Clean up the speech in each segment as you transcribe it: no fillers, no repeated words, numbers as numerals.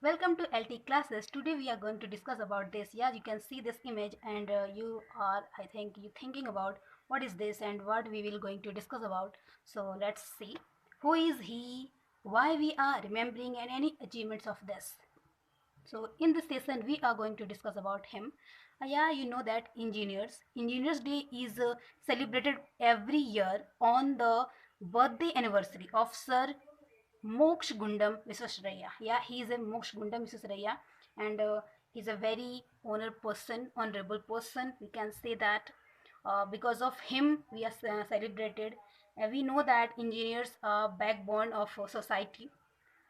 Welcome to LT classes. Today we are going to discuss about this. Yeah, you can see this image and you are, I think, you thinking about what is this and what we will going to discuss about. So let's see. Who is he? Why we are remembering and any achievements of this. So in this session we are going to discuss about him. Yeah, you know that Engineers Day is celebrated every year on the birthday anniversary of Sir Moksha Gundam Visvesvaraya. Yeah, he is a Moksha Gundam Visvesvaraya, and he's a very honorable person. We can say that because of him we are celebrated. We know that engineers are backbone of society.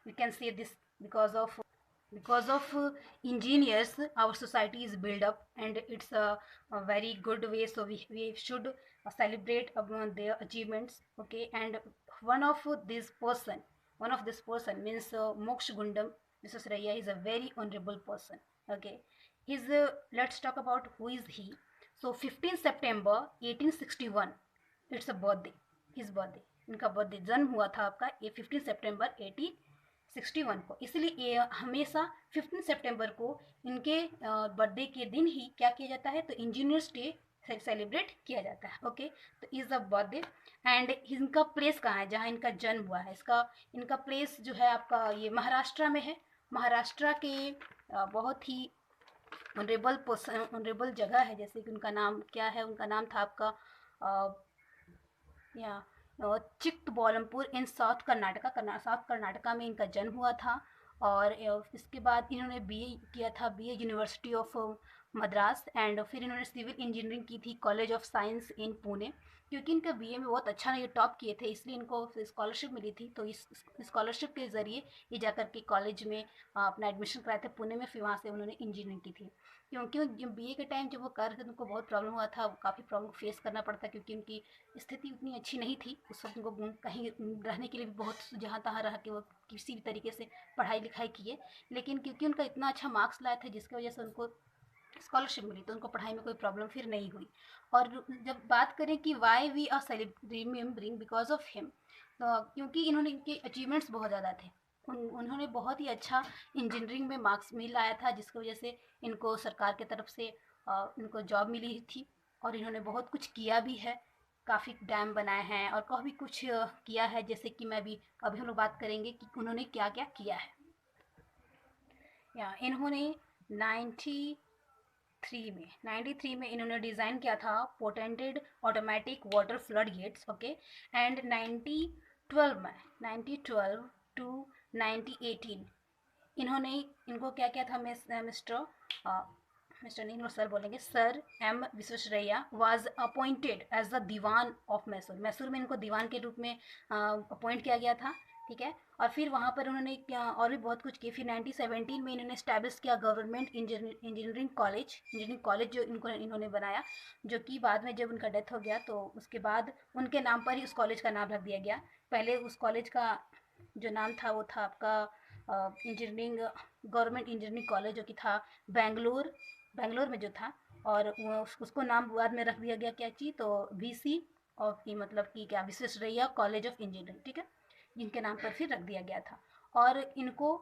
We can say this because of engineers our society is built up, and it's a very good way. So we should celebrate their achievements. Okay, and one of this person means Moksha Gundam Visvesvaraya is a very honorable person. Okay, his let's talk about who is he. So 15 September 1861, it's a birthday, his birthday, इनका birthday जन्म हुआ था आपका ये 15 सितंबर 1861 को। इसलिए ये हमेशा 15 सितंबर को इनके बर्थडे के दिन ही क्या किया जाता है, तो इंजीनियर्स डे सेलिब्रेट किया जाता है। ओके, तो इज द बर्थडे। एंड इनका प्लेस कहाँ है जहाँ इनका जन्म हुआ है, इनका प्लेस जो है आपका ये महाराष्ट्र में है। महाराष्ट्र के बहुत ही ऑनरेबल जगह है, जैसे कि उनका नाम क्या है, उनका नाम था आपका या चिकबल्लापुर इन साउथ कर्नाटका में इनका जन्म हुआ था। और इसके बाद इन्होंने बीए किया था, BA university of Madras. And फिर इन्होंने सिविल इंजीनियरिंग की थी कॉलेज ऑफ साइंस इन पुणे। क्योंकि इनका बीए में बहुत अच्छा ये टॉप किए थे, इसलिए इनको स्कॉलरशिप मिली थी। तो इस स्कॉलरशिप के ज़रिए ये जाकर के कॉलेज में अपना एडमिशन कराए थे पुणे में। फिर वहाँ से उन्होंने इंजीनियरिंग की थी। क्योंकि बीए के टाइम जब वो कर रहे थे तो उनको बहुत प्रॉब्लम हुआ था, काफ़ी प्रॉब्लम फेस करना पड़ता, क्योंकि उनकी स्थिति उतनी अच्छी नहीं थी उस वक्त। उनको कहीं रहने के लिए भी बहुत जहाँ तहाँ रह के वो किसी भी तरीके से पढ़ाई लिखाई किए। लेकिन क्योंकि उनका इतना अच्छा मार्क्स लाया था जिसकी वजह से उनको स्कॉलरशिप मिली, तो उनको पढ़ाई में कोई प्रॉब्लम फिर नहीं हुई। और जब बात करें कि why we are remembering because of him, तो क्योंकि इनके अचीवमेंट्स बहुत ज़्यादा थे। उन्होंने बहुत ही अच्छा इंजीनियरिंग में मार्क्स मिल लाया था, जिसकी वजह से इनको सरकार की तरफ से इनको जॉब मिली थी। और इन्होंने बहुत कुछ किया भी है, काफ़ी डैम बनाए हैं और काफ़ी कुछ किया है। जैसे कि मैं भी अभी हम लोग बात करेंगे कि उन्होंने क्या क्या किया है। या इन्होंने 93 में इन्होंने डिज़ाइन किया था patented automatic water flood gates. Okay, and 1912 to 1918 इन्होंने इनको क्या किया था, मिस्टर नहीं, सर बोलेंगे, sir M Visvesvaraya was appointed as the Diwan of Mysore. Mysore में इनको दीवान के रूप में अपॉइंट किया गया था। ठीक है, और फिर वहाँ पर उन्होंने क्या और भी बहुत कुछ किया। फिर 1917 में इन्होंने स्टैब्लिश किया गवर्नमेंट इंजीनियरिंग कॉलेज जो इन्होंने बनाया, जो कि बाद में जब उनका डेथ हो गया तो उसके बाद उनके नाम पर ही उस कॉलेज का नाम रख दिया गया। पहले उस कॉलेज का जो नाम था वो था आपका इंजीनियरिंग गवर्नमेंट इंजीनियरिंग कॉलेज, जो कि था बेंगलोर में जो था। और उसको नाम बाद में रख दिया गया क्या चीज़, तो वीसी ऑफ की मतलब कि क्या, विश्वेश्वरैया कॉलेज ऑफ इंजीनियरिंग। ठीक है, जिनके नाम पर फिर रख दिया गया था। और इनको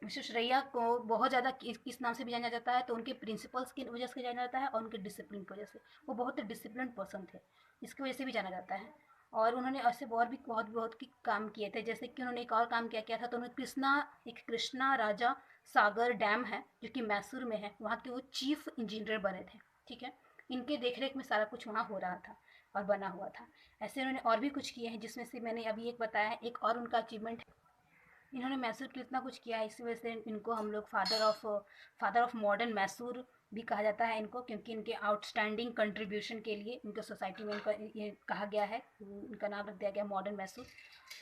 विश्वेश्वरैया को बहुत ज़्यादा किस नाम से भी जाना जाता है, तो उनके प्रिंसिपल्स की वजह से जाना जाता है और उनके डिसिप्लिन की वजह से। वो बहुत डिसिप्लिन पर्सन थे, इसकी वजह से भी जाना जाता है। और उन्होंने ऐसे और भी बहुत की काम किए थे। जैसे कि उन्होंने एक और काम क्या किया था, तो उन्होंने कृष्णा राजा सागर डैम है जो कि मैसूर में है, वहाँ के वो चीफ इंजीनियर बने थे। ठीक है, इनके देखरेख में सारा कुछ वहाँ हो रहा था और बना हुआ था। ऐसे उन्होंने और भी कुछ किए हैं, जिसमें से मैंने अभी एक बताया है। एक और उनका अचीवमेंट, इन्होंने मैसूर के लिए इतना कुछ किया है, इसी वजह से इनको हम लोग फादर ऑफ मॉडर्न मैसूर भी कहा जाता है इनको, क्योंकि इनके आउटस्टैंडिंग कंट्रीब्यूशन के लिए इनके सोसाइटी में इनका ये कहा गया है, इनका नाम रख दिया गया मॉडर्न मैसूर।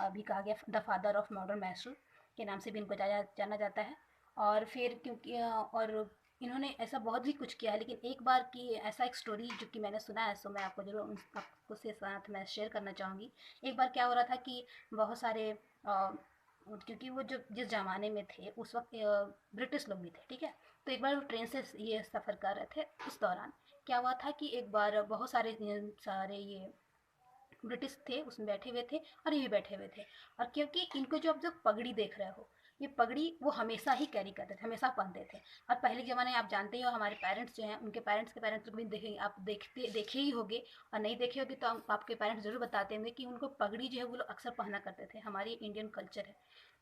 अभी कहा गया the father of modern Mysore के नाम से भी इनको जाना जाता है। और फिर क्योंकि और इन्होंने ऐसा बहुत भी कुछ किया है। लेकिन एक बार की ऐसा एक स्टोरी जो कि मैंने सुना है, सो मैं आपको जरूर आपको से साथ मैं शेयर करना चाहूँगी। एक बार क्या हो रहा था कि बहुत सारे क्योंकि वो जो जिस ज़माने में थे उस वक्त ब्रिटिश लोग भी थे। ठीक है, तो एक बार वो ट्रेन से ये सफ़र कर रहे थे, उस दौरान क्या हुआ था कि एक बार बहुत सारे ये ब्रिटिश थे उसमें बैठे हुए थे और ये भी बैठे हुए थे। और क्योंकि इनको जो आप जो पगड़ी देख रहे हो, ये पगड़ी वो हमेशा ही कैरी करते थे, हमेशा पहनते थे। और पहले के ज़माने आप जानते ही हो, हमारे पेरेंट्स जो हैं, उनके पेरेंट्स के पेरेंट्स को भी देखेंगे, आप देखे ही होंगे, और नहीं देखे होगे तो आपके पेरेंट्स ज़रूर बताते होंगे कि उनको पगड़ी जो है वो लोग अक्सर पहना करते थे। हमारी इंडियन कल्चर है,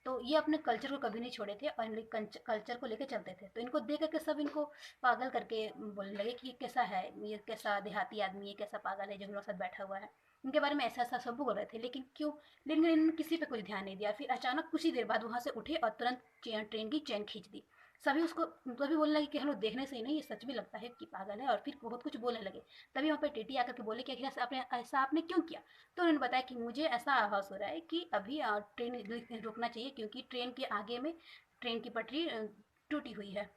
तो ये अपने कल्चर को कभी नहीं छोड़े थे और कल्चर को लेकर चलते थे। तो इनको देख करके सब इनको पागल करके बोलने लगे कि ये कैसा है, ये कैसा देहाती आदमी है, कैसा पागल है जो हम लोग साथ बैठा हुआ है। इनके बारे में ऐसा ऐसा सब बोल रहे थे, लेकिन क्यों, लेकिन इन्होंने किसी पे कुछ ध्यान नहीं दिया। फिर अचानक कुछ ही देर बाद वहाँ से उठे और तुरंत ट्रेन की चेन खींच दी। सभी उसको तभी बोलने लगे कि हम लोग देखने से ही नहीं, ये सच भी लगता है कि पागल है, और फिर बहुत कुछ बोलने लगे। तभी वहाँ पे टीटी आकर के बोले कि आखिर ऐसा आपने क्यों किया। तो उन्होंने बताया कि मुझे ऐसा आभास हो रहा है कि अभी ट्रेन रुकना चाहिए, क्योंकि ट्रेन के आगे में ट्रेन की पटरी टूटी हुई है।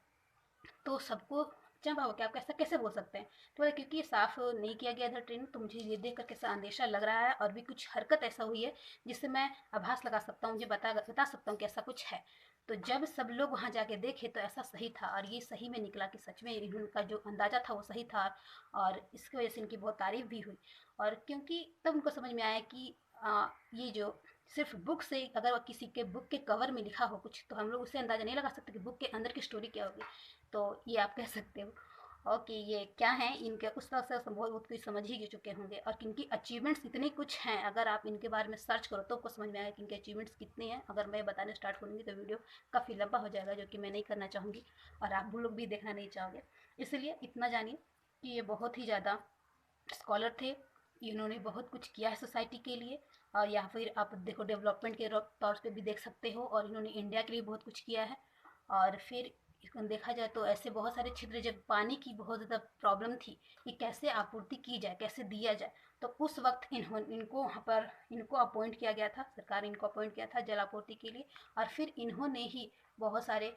तो सबको जब हो क्या, आप कैसा कैसे बोल सकते हैं। तो बोले क्योंकि ये साफ़ नहीं किया गया था ट्रेन, तो मुझे ये देख कर कैसा अंदेशा लग रहा है, और भी कुछ हरकत ऐसा हुई है जिससे मैं आभास लगा सकता हूँ, मुझे बता सकता हूँ कि ऐसा कुछ है। तो जब सब लोग वहाँ जाके देखे तो ऐसा सही था, और ये सही में निकला कि सच में इनका जो अंदाज़ा था वो सही था, और इसकी वजह से इनकी बहुत तारीफ़ भी हुई। और क्योंकि तब उनको समझ में आया कि ये जो सिर्फ बुक से, अगर किसी के बुक के कवर में लिखा हो कुछ, तो हम लोग उससे अंदाज़ा नहीं लगा सकते कि बुक के अंदर की स्टोरी क्या होगी। तो ये आप कह सकते हो। ओके, ये क्या है इनके, उस तरह से बहुत बहुत कुछ समझ ही चुके होंगे, और इनकी अचीवमेंट्स इतने कुछ हैं, अगर आप इनके बारे में सर्च करो तो आपको समझ में आएगा कि इनके अचीवमेंट्स कितने हैं। अगर मैं बताने स्टार्ट करूँगी तो वीडियो काफ़ी लंबा हो जाएगा, जो कि मैं नहीं करना चाहूँगी, और आप लोग भी देखना नहीं चाहोगे। इसलिए इतना जानिए कि ये बहुत ही ज़्यादा स्कॉलर थे, इन्होंने बहुत कुछ किया है सोसाइटी के लिए, और या फिर आप देखो डेवलपमेंट के तौर पे भी देख सकते हो, और इन्होंने इंडिया के लिए बहुत कुछ किया है। और फिर इसको देखा जाए तो ऐसे बहुत सारे क्षेत्र, जब पानी की बहुत ज़्यादा प्रॉब्लम थी कि कैसे आपूर्ति की जाए, कैसे दिया जाए, तो उस वक्त इनको वहाँ पर इनको अपॉइंट किया गया था, सरकार ने इनको अपॉइंट किया था जल आपूर्ति के लिए। और फिर इन्होंने ही बहुत सारे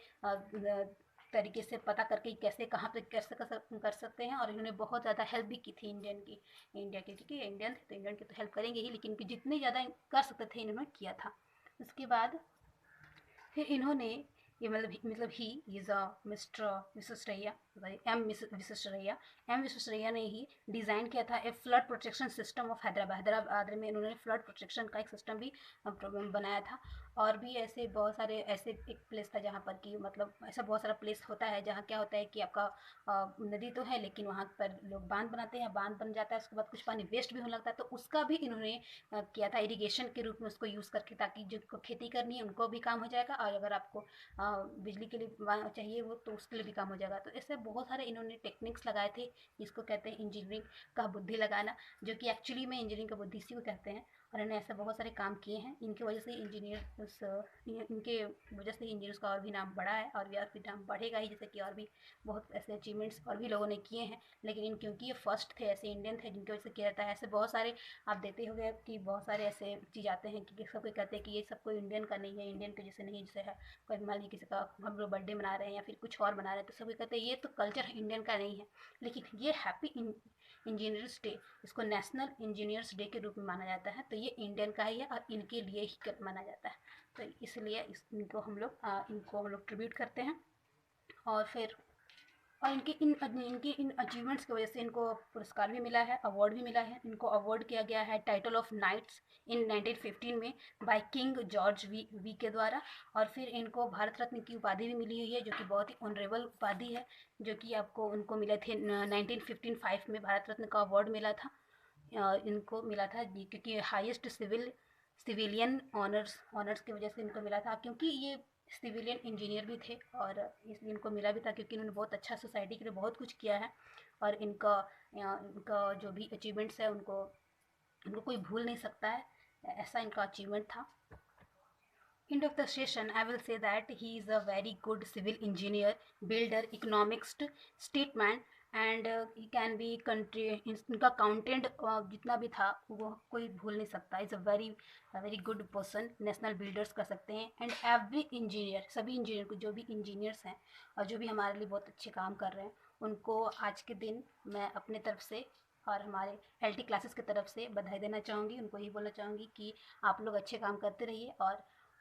तरीके से पता करके कैसे कहाँ पे कैसे कर सकते हैं, और इन्होंने बहुत ज़्यादा हेल्प भी की थी इंडिया की, क्योंकि इंडियन थे तो इंडियन की तो हेल्प करेंगे ही, लेकिन जितने ज़्यादा कर सकते थे इन्होंने किया था। उसके बाद फिर इन्होंने ये मतलब ही is a mister Visvesvaraya, sorry M Visvesvaraya, M Visvesvaraya ने ही डिज़ाइन किया था a flood protection system of Hyderabad. Hyderabad में इन्होंने फ्लड प्रोटेक्शन का एक सिस्टम भी बनाया था। और भी ऐसे बहुत सारे, ऐसे एक प्लेस था जहाँ पर कि मतलब ऐसा बहुत सारा प्लेस होता है जहाँ क्या होता है कि आपका नदी तो है, लेकिन वहाँ पर लोग बांध बनाते हैं, बांध बन जाता है, उसके बाद कुछ पानी वेस्ट भी होने लगता है, तो उसका भी इन्होंने किया था इरिगेशन के रूप में उसको यूज़ करके, ताकि जिनको खेती करनी है उनको भी काम हो जाएगा, और अगर आपको बिजली के लिए चाहिए वो, तो उसके लिए भी काम हो जाएगा। तो ऐसे बहुत सारे इन्होंने टेक्निक्स लगाए थे, जिसको कहते हैं इंजीनियरिंग का बुद्धि लगाना, जो कि एक्चुअली में इंजीनियरिंग का बुद्धि इसी को कहते हैं। और इन्होंने ऐसे बहुत सारे काम किए हैं, इनकी वजह से इनके वजह से इंजीनियर्स का और भी नाम बढ़ा है, और भी नाम बढ़ेगा ही, जैसे कि और भी बहुत ऐसे अचीवमेंट्स और भी लोगों ने किए हैं। लेकिन क्योंकि ये फर्स्ट थे, ऐसे इंडियन थे जिनकी वजह से किया जाता है। ऐसे बहुत सारे आप देखते हो गए कि बहुत सारे ऐसे चीज़ आते हैं कि सब कोई कहते हैं कि ये सब कोई इंडियन का नहीं है, इंडियन के जैसे नहीं, जैसे है कोई मान लीजिए किसी का हम लोग बर्थडे मना रहे हैं या फिर कुछ और मना रहे हैं, तो सभी कहते हैं ये तो कल्चर इंडियन का नहीं है। लेकिन ये हैप्पी इंजीनियर्स डे, इसको नेशनल इंजीनियर्स डे के रूप में माना जाता है, तो ये इंडियन का ही है और इनके लिए ही माना जाता है। तो इसलिए इनको हम लोग ट्रिब्यूट करते हैं। और फिर और इनकी इन अचीवमेंट्स की वजह से इनको पुरस्कार भी मिला है, अवार्ड भी मिला है। इनको अवार्ड किया गया है टाइटल ऑफ नाइट्स इन 1915 में बाय किंग जॉर्ज वी के द्वारा। और फिर इनको भारत रत्न की उपाधि भी मिली हुई है, जो कि बहुत ही ऑनरेबल उपाधि है, जो कि आपको उनको मिले थे 1955 में भारत रत्न का अवार्ड मिला था। इनको मिला था क्योंकि हाईएस्ट सिविलियन ऑनर्स की वजह से इनको मिला था, क्योंकि ये सिविलियन इंजीनियर भी थे, और इसलिए इनको मिला भी था क्योंकि इन्होंने बहुत अच्छा सोसाइटी के लिए बहुत कुछ किया है। और इनका जो भी अचीवमेंट्स है उनको उनको कोई भूल नहीं सकता है, ऐसा इनका अचीवमेंट था। End of the session, I will say that he is a very good civil engineer, builder, economist, statesman, and he can be country, इनका अकाउंटेंट जितना भी था वो कोई भूल नहीं सकता। Is a very good person, national builders कर सकते हैं। एंड एवरी इंजीनियर, सभी इंजीनियर को, जो भी इंजीनियर्स हैं और जो भी हमारे लिए बहुत अच्छे काम कर रहे हैं, उनको आज के दिन मैं अपने तरफ से और हमारे LT क्लासेस की तरफ से बधाई देना चाहूँगी। उनको यही बोलना चाहूँगी कि आप लोग अच्छे काम करते रहिए,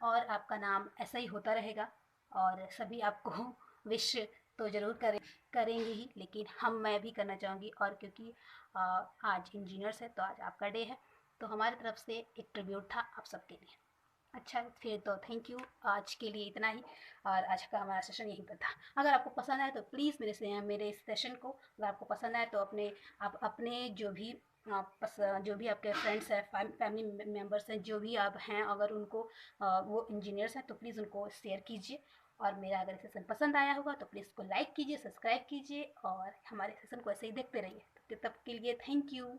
और आपका नाम ऐसा ही होता रहेगा, और सभी आपको विश तो ज़रूर करेंगे ही, लेकिन मैं भी करना चाहूँगी। और क्योंकि आज इंजीनियर्स है तो आज आपका डे है, तो हमारी तरफ से एक ट्रिब्यूट था आप सबके लिए। अच्छा, फिर तो थैंक यू, आज के लिए इतना ही, और आज का हमारा सेशन यहीं पर था। अगर आपको पसंद आए तो प्लीज़ मेरे इस सेशन को, अगर आपको पसंद आए तो आप अपने जो भी जो भी आपके फ्रेंड्स हैं, फैमिली मेम्बर्स हैं, जो भी आप हैं, अगर उनको वो इंजीनियर्स हैं तो प्लीज़ उनको शेयर कीजिए। और मेरा अगर सेशन पसंद आया होगा तो प्लीज़ उसको लाइक कीजिए, सब्सक्राइब कीजिए, और हमारे सेशन को ऐसे ही देखते रहिए। तब तक के लिए थैंक यू।